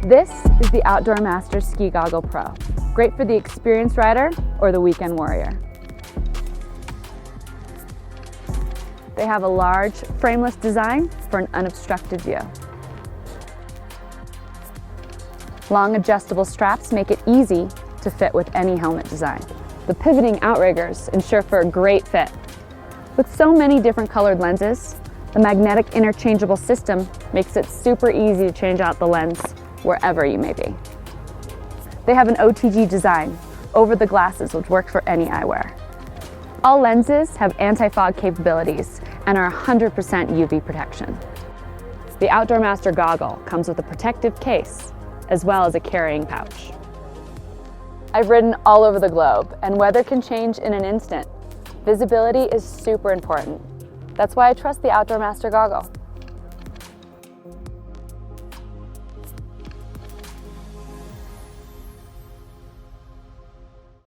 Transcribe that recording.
This is the OutdoorMaster Ski Goggle Pro. Great for the experienced rider or the weekend warrior. They have a large, frameless design for an unobstructed view. Long adjustable straps make it easy to fit with any helmet design. The pivoting outriggers ensure for a great fit. With so many different colored lenses, the magnetic interchangeable system makes it super easy to change out the lens wherever you may be. They have an OTG design over the glasses, which works for any eyewear. All lenses have anti-fog capabilities and are 100% UV protection. The OutdoorMaster goggle comes with a protective case as well as a carrying pouch. I've ridden all over the globe, and weather can change in an instant. Visibility is super important. That's why I trust the OutdoorMaster goggle.